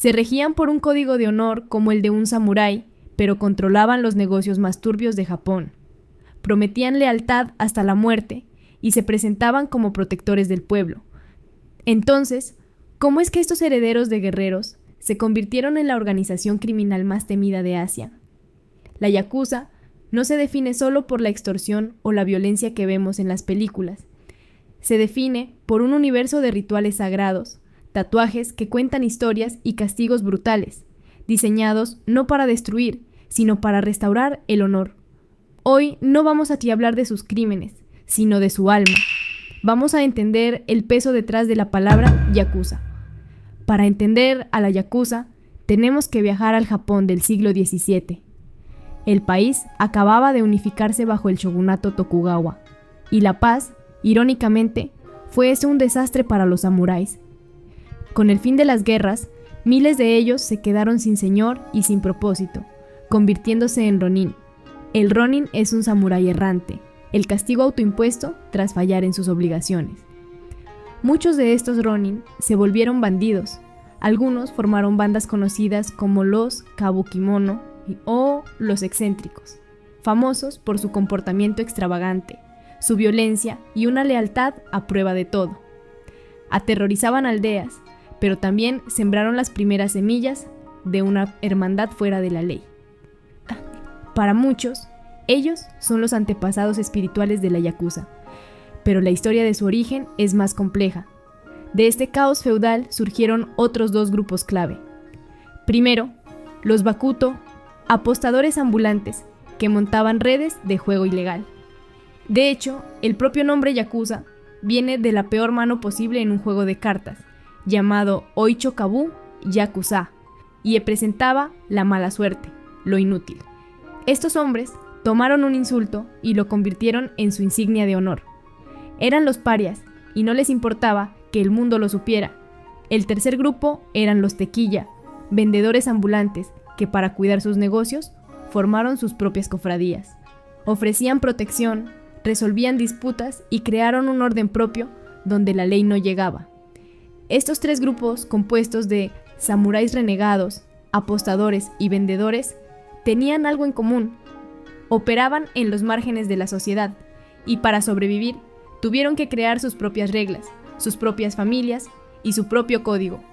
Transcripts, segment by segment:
Se regían por un código de honor como el de un samurái, pero controlaban los negocios más turbios de Japón. Prometían lealtad hasta la muerte y se presentaban como protectores del pueblo. Entonces, ¿cómo es que estos herederos de guerreros se convirtieron en la organización criminal más temida de Asia? La yakuza no se define solo por la extorsión o la violencia que vemos en las películas. Se define por un universo de rituales sagrados, tatuajes que cuentan historias y castigos brutales, diseñados no para destruir, sino para restaurar el honor. Hoy no vamos a hablar de sus crímenes, sino de su alma. Vamos a entender el peso detrás de la palabra yakuza. Para entender a la yakuza, tenemos que viajar al Japón del siglo XVII. El país acababa de unificarse bajo el shogunato Tokugawa, y la paz, irónicamente, fue un desastre para los samuráis. Con el fin de las guerras, miles de ellos se quedaron sin señor y sin propósito, convirtiéndose en ronin. El ronin es un samurái errante, el castigo autoimpuesto tras fallar en sus obligaciones. Muchos de estos ronin se volvieron bandidos. Algunos formaron bandas conocidas como los kabukimono o los excéntricos, famosos por su comportamiento extravagante, su violencia y una lealtad a prueba de todo. Aterrorizaban aldeas, pero también sembraron las primeras semillas de una hermandad fuera de la ley. Para muchos, ellos son los antepasados espirituales de la yakuza, pero la historia de su origen es más compleja. De este caos feudal surgieron otros dos grupos clave. Primero, los bakuto, apostadores ambulantes que montaban redes de juego ilegal. De hecho, el propio nombre yakuza viene de la peor mano posible en un juego de cartas, llamado Oichokabu Yakuza, y representaba la mala suerte, lo inútil. Estos hombres tomaron un insulto y lo convirtieron en su insignia de honor. Eran los parias y no les importaba que el mundo lo supiera. El tercer grupo eran los tequilla, vendedores ambulantes que para cuidar sus negocios formaron sus propias cofradías. Ofrecían protección, resolvían disputas y crearon un orden propio donde la ley no llegaba. Estos tres grupos, compuestos de samuráis renegados, apostadores y vendedores, tenían algo en común. Operaban en los márgenes de la sociedad y para sobrevivir tuvieron que crear sus propias reglas, sus propias familias y su propio código.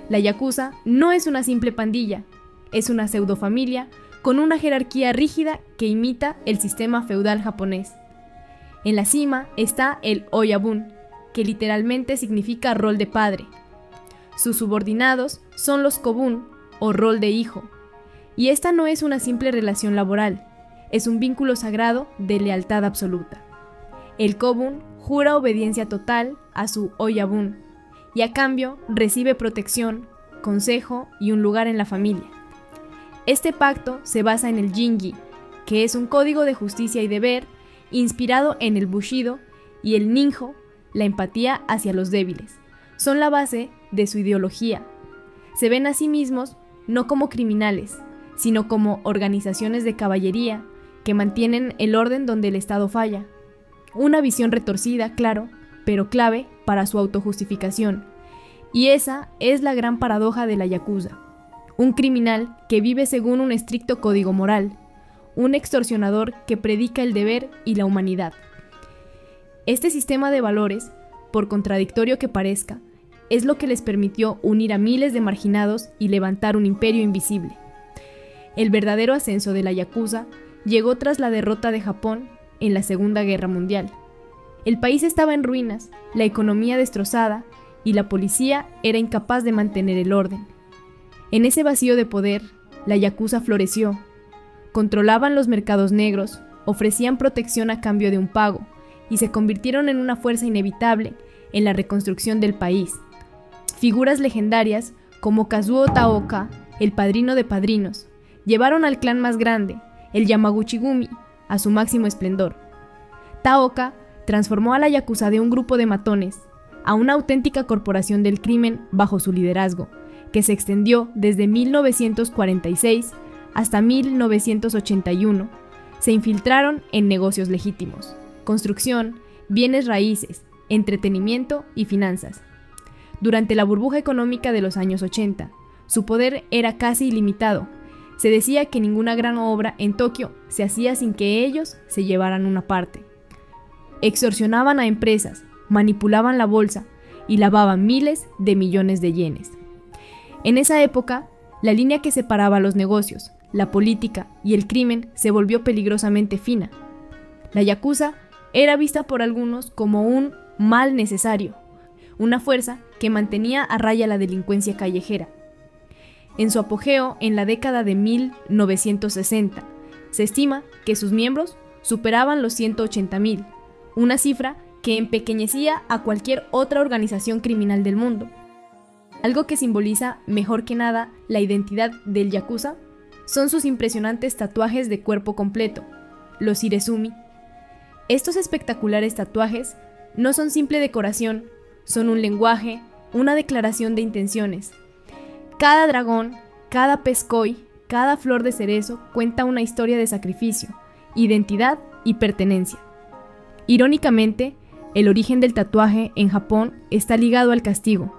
La yakuza no es una simple pandilla, es una pseudofamilia con una jerarquía rígida que imita el sistema feudal japonés. En la cima está el oyabun, que literalmente significa rol de padre. Sus subordinados son los kobun, o rol de hijo. Y esta no es una simple relación laboral, es un vínculo sagrado de lealtad absoluta. El kobun jura obediencia total a su oyabun, y a cambio recibe protección, consejo y un lugar en la familia. Este pacto se basa en el jingi, que es un código de justicia y deber inspirado en el bushido, y el ninjo, la empatía hacia los débiles. Son la base de su ideología. Se ven a sí mismos no como criminales, sino como organizaciones de caballería que mantienen el orden donde el Estado falla. Una visión retorcida, claro, pero clave para su autojustificación. Y esa es la gran paradoja de la yakuza. Un criminal que vive según un estricto código moral, un extorsionador que predica el deber y la humanidad. Este sistema de valores, por contradictorio que parezca, es lo que les permitió unir a miles de marginados y levantar un imperio invisible. El verdadero ascenso de la yakuza llegó tras la derrota de Japón en la Segunda Guerra Mundial. El país estaba en ruinas, la economía destrozada y la policía era incapaz de mantener el orden. En ese vacío de poder, la yakuza floreció. Controlaban los mercados negros, ofrecían protección a cambio de un pago y se convirtieron en una fuerza inevitable en la reconstrucción del país. Figuras legendarias como Kazuo Taoka, el padrino de padrinos, llevaron al clan más grande, el Yamaguchi-gumi, a su máximo esplendor. Taoka transformó a la yakuza de un grupo de matones a una auténtica corporación del crimen bajo su liderazgo, que se extendió desde 1946 hasta 1981. Se infiltraron en negocios legítimos, construcción, bienes raíces, entretenimiento y finanzas. Durante la burbuja económica de los años 80, Su poder era casi ilimitado. Se decía que ninguna gran obra en Tokio se hacía sin que ellos se llevaran una parte. Extorsionaban a empresas, manipulaban la bolsa y lavaban miles de millones de yenes. En esa época, la línea que separaba los negocios, la política y el crimen se volvió peligrosamente fina. La yakuza era vista por algunos como un mal necesario, una fuerza que mantenía a raya la delincuencia callejera. En su apogeo, en la década de 1960, se estima que sus miembros superaban los 180,000, una cifra que empequeñecía a cualquier otra organización criminal del mundo. Algo que simboliza mejor que nada la identidad del yakuza son sus impresionantes tatuajes de cuerpo completo, los irezumi. Estos espectaculares tatuajes no son simple decoración, son un lenguaje, una declaración de intenciones. Cada dragón, cada pez koi, cada flor de cerezo cuenta una historia de sacrificio, identidad y pertenencia. Irónicamente, el origen del tatuaje en Japón está ligado al castigo.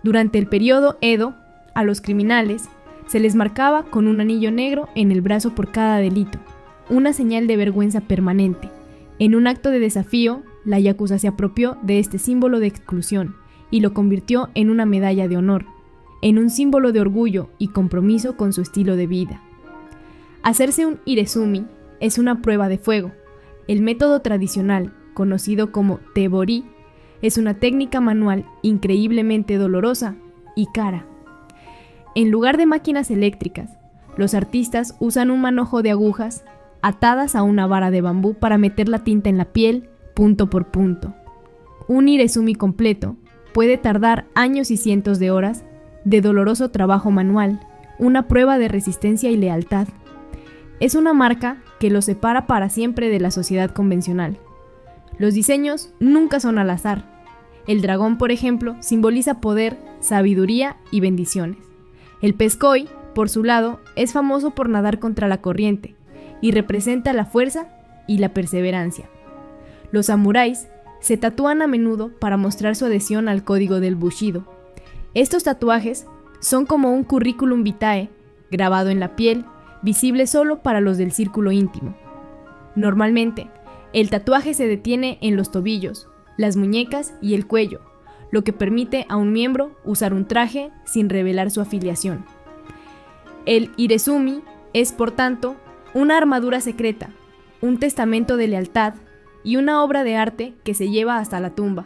Durante el periodo Edo, a los criminales se les marcaba con un anillo negro en el brazo por cada delito, una señal de vergüenza permanente. En un acto de desafío, la yakuza se apropió de este símbolo de exclusión y lo convirtió en una medalla de honor, en un símbolo de orgullo y compromiso con su estilo de vida. Hacerse un irezumi es una prueba de fuego. El método tradicional, conocido como tebori, es una técnica manual increíblemente dolorosa y cara. En lugar de máquinas eléctricas, los artistas usan un manojo de agujas atadas a una vara de bambú para meter la tinta en la piel, punto por punto. Un irezumi completo puede tardar años y cientos de horas de doloroso trabajo manual, una prueba de resistencia y lealtad. Es una marca que los separa para siempre de la sociedad convencional. Los diseños nunca son al azar. El dragón, por ejemplo, simboliza poder, sabiduría y bendiciones. El pez koi, por su lado, es famoso por nadar contra la corriente y representa la fuerza y la perseverancia. Los samuráis se tatúan a menudo para mostrar su adhesión al código del Bushido. Estos tatuajes son como un currículum vitae, grabado en la piel, visible solo para los del círculo íntimo. Normalmente, el tatuaje se detiene en los tobillos, las muñecas y el cuello, lo que permite a un miembro usar un traje sin revelar su afiliación. El irezumi es, por tanto, una armadura secreta, un testamento de lealtad y una obra de arte que se lleva hasta la tumba.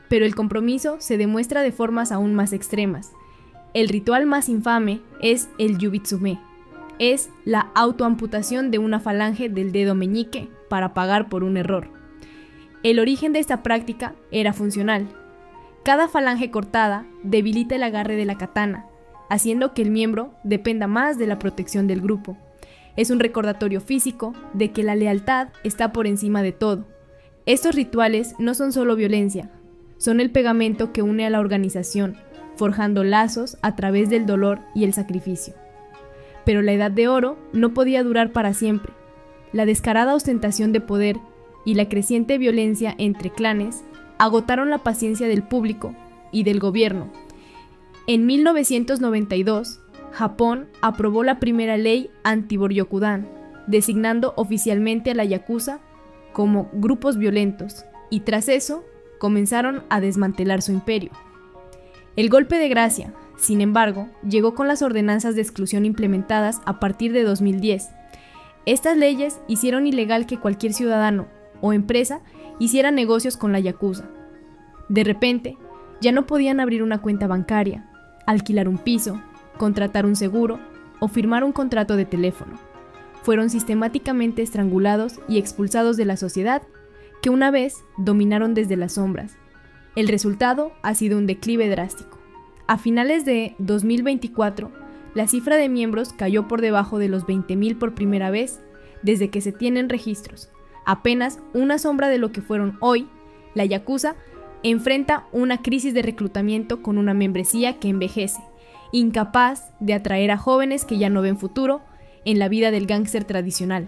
Pero el compromiso se demuestra de formas aún más extremas. El ritual más infame es el yubitsume. Es la autoamputación de una falange del dedo meñique para pagar por un error. El origen de esta práctica era funcional. Cada falange cortada debilita el agarre de la katana, haciendo que el miembro dependa más de la protección del grupo. Es un recordatorio físico de que la lealtad está por encima de todo. Estos rituales no son solo violencia, son el pegamento que une a la organización, forjando lazos a través del dolor y el sacrificio. Pero la Edad de Oro no podía durar para siempre. La descarada ostentación de poder y la creciente violencia entre clanes agotaron la paciencia del público y del gobierno. En 1992, Japón aprobó la primera ley anti-Boryokudan, designando oficialmente a la yakuza como grupos violentos, y tras eso comenzaron a desmantelar su imperio. El golpe de gracia, sin embargo, llegó con las ordenanzas de exclusión implementadas a partir de 2010. Estas leyes hicieron ilegal que cualquier ciudadano o empresa hiciera negocios con la yakuza. De repente, ya no podían abrir una cuenta bancaria, alquilar un piso, contratar un seguro o firmar un contrato de teléfono. Fueron sistemáticamente estrangulados y expulsados de la sociedad que una vez dominaron desde las sombras. El resultado ha sido un declive drástico. A finales de 2024, la cifra de miembros cayó por debajo de los 20,000 por primera vez desde que se tienen registros. Apenas una sombra de lo que fueron hoy, la yakuza enfrenta una crisis de reclutamiento con una membresía que envejece, incapaz de atraer a jóvenes que ya no ven futuro en la vida del gángster tradicional.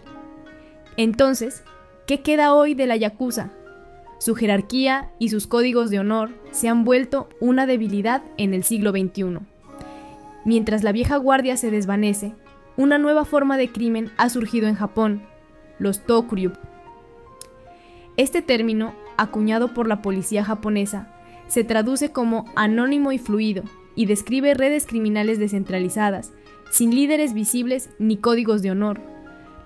Entonces, ¿qué queda hoy de la yakuza? Su jerarquía y sus códigos de honor se han vuelto una debilidad en el siglo XXI. Mientras la vieja guardia se desvanece, una nueva forma de crimen ha surgido en Japón, los tokuryu. Este término, acuñado por la policía japonesa, se traduce como anónimo y fluido y describe redes criminales descentralizadas, sin líderes visibles ni códigos de honor.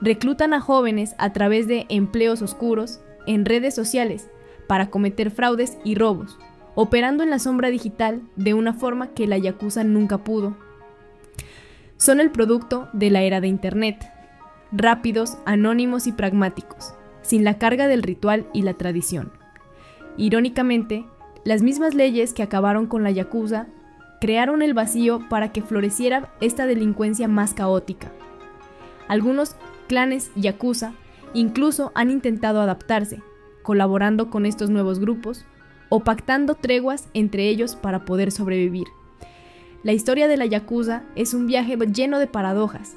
Reclutan a jóvenes a través de empleos oscuros en redes sociales para cometer fraudes y robos, operando en la sombra digital de una forma que la yakuza nunca pudo. Son el producto de la era de Internet, rápidos, anónimos y pragmáticos, sin la carga del ritual y la tradición. Irónicamente, las mismas leyes que acabaron con la yakuza crearon el vacío para que floreciera esta delincuencia más caótica. Algunos clanes yakuza incluso han intentado adaptarse, colaborando con estos nuevos grupos o pactando treguas entre ellos para poder sobrevivir. La historia de la yakuza es un viaje lleno de paradojas.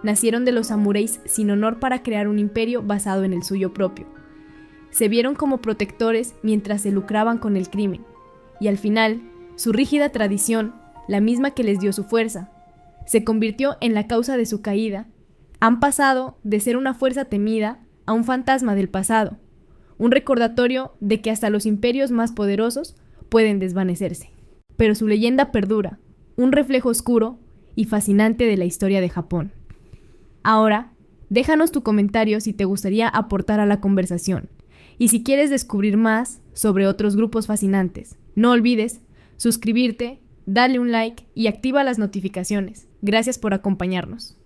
Nacieron de los samuráis sin honor para crear un imperio basado en el suyo propio. Se vieron como protectores mientras se lucraban con el crimen, y al final, su rígida tradición, la misma que les dio su fuerza, se convirtió en la causa de su caída. Han pasado de ser una fuerza temida a un fantasma del pasado, un recordatorio de que hasta los imperios más poderosos pueden desvanecerse. Pero su leyenda perdura, un reflejo oscuro y fascinante de la historia de Japón. Ahora, déjanos tu comentario si te gustaría aportar a la conversación y si quieres descubrir más sobre otros grupos fascinantes. No olvides suscribirte, darle un like y activa las notificaciones. Gracias por acompañarnos.